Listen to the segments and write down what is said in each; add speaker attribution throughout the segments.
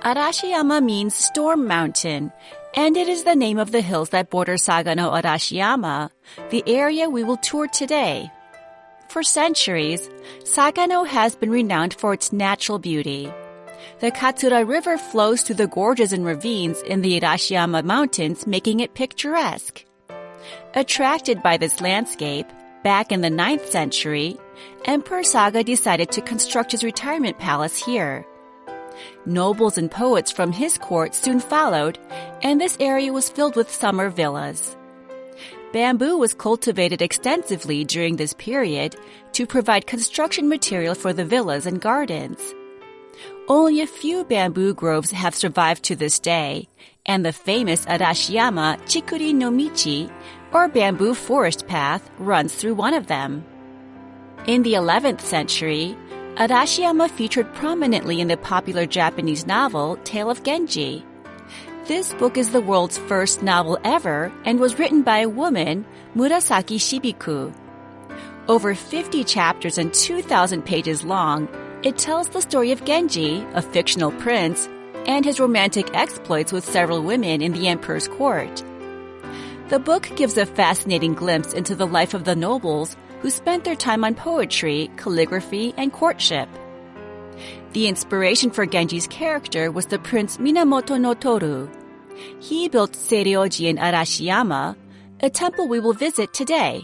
Speaker 1: Arashiyama means storm mountain, and it is the name of the hills that border Sagano Arashiyama, the area we will tour today. For centuries, Sagano has been renowned for its natural beauty. The Katsura River flows through the gorges and ravines in the Arashiyama Mountains, making it picturesque. Attracted by this landscape, back in the 9th century, Emperor Saga decided to construct his retirement palace here. Nobles and poets from his court soon followed, and this area was filled with summer villas. Bamboo was cultivated extensively during this period to provide construction material for the villas and gardens. Only a few bamboo groves have survived to this day, and the famous Arashiyama chikurin no michi, or bamboo forest path, runs through one of them. In the 11th century, Arashiyama featured prominently in the popular Japanese novel Tale of Genji. This book is the world's first novel ever and was written by a woman, Murasaki Shibiku. Over 50 chapters and 2,000 pages long, it tells the story of Genji, a fictional prince, and his romantic exploits with several women in the emperor's court. The book gives a fascinating glimpse into the life of the nobles who spent their time on poetry, calligraphy, and courtship. The inspiration for Genji's character was the prince Minamoto no Toru. He built Seiryoji in Arashiyama, a temple we will visit today.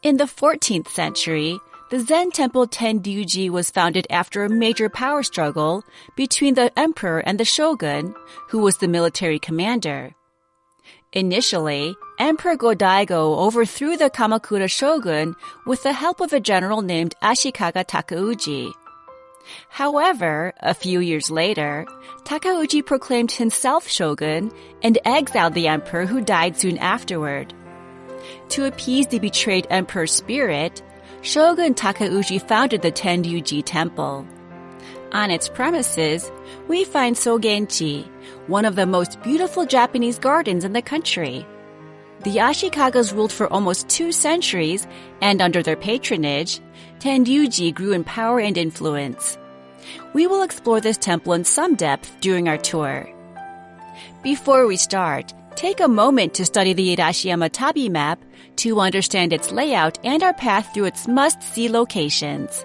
Speaker 1: In the 14th century, the Zen temple Tenryuji was founded after a major power struggle between the emperor and the shogun, who was the military commander. Initially, Emperor Go-Daigo overthrew the Kamakura shogun with the help of a general named Ashikaga Takauji. However, a few years later, Takauji proclaimed himself shogun and exiled the emperor, who died soon afterward. To appease the betrayed emperor's spirit, Shogun Takauji founded the Tenryuji temple. On its premises, we find Sogenchi, one of the most beautiful Japanese gardens in the country. The Ashikagas ruled for almost 2 centuries, and under their patronage, Tenryuji grew in power and influence. We will explore this temple in some depth during our tour. Before we start, take a moment to study the Arashiyama Tabi map to understand its layout and our path through its must-see locations.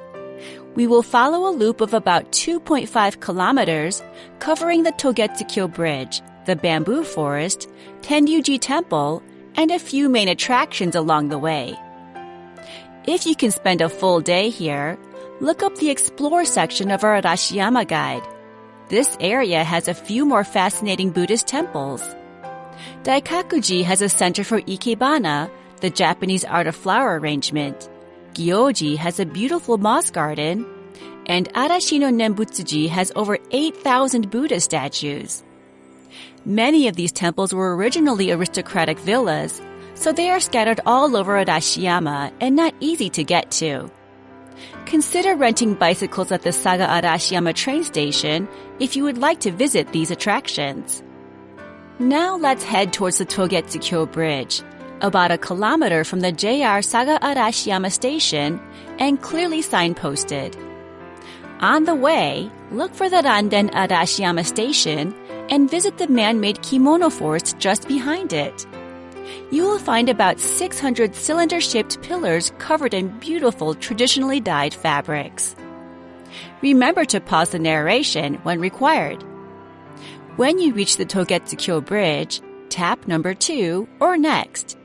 Speaker 1: We will follow a loop of about 2.5 kilometers, covering the Togetsukyo Bridge, the bamboo forest, Tenryuji Temple, and a few main attractions along the way. If you can spend a full day here, look up the Explore section of our Arashiyama guide. This area has a few more fascinating Buddhist temples. Daikakuji has a center for ikebana, the Japanese art of flower arrangement. Gyoji has a beautiful moss garden, and Arashino Nembutsuji has over 8,000 Buddha statues. Many of these temples were originally aristocratic villas, so they are scattered all over Arashiyama and not easy to get to. Consider renting bicycles at the Saga Arashiyama train station if you would like to visit these attractions. Now let's head towards the Togetsukyo Bridge, about a kilometer from the JR Saga Arashiyama station and clearly signposted. On the way, look for the Randen Arashiyama station and visit the man-made kimono forest just behind it. You will find about 600 cylinder-shaped pillars covered in beautiful traditionally dyed fabrics. Remember to pause the narration when required. When you reach the Togetsukyo Bridge, tap number 2 or next.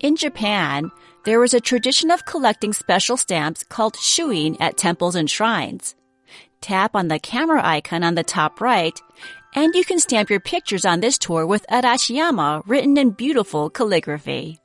Speaker 1: In Japan, there is a tradition of collecting special stamps called shuin at temples and shrines. Tap on the camera icon on the top right, and you can stamp your pictures on this tour with Arashiyama written in beautiful calligraphy.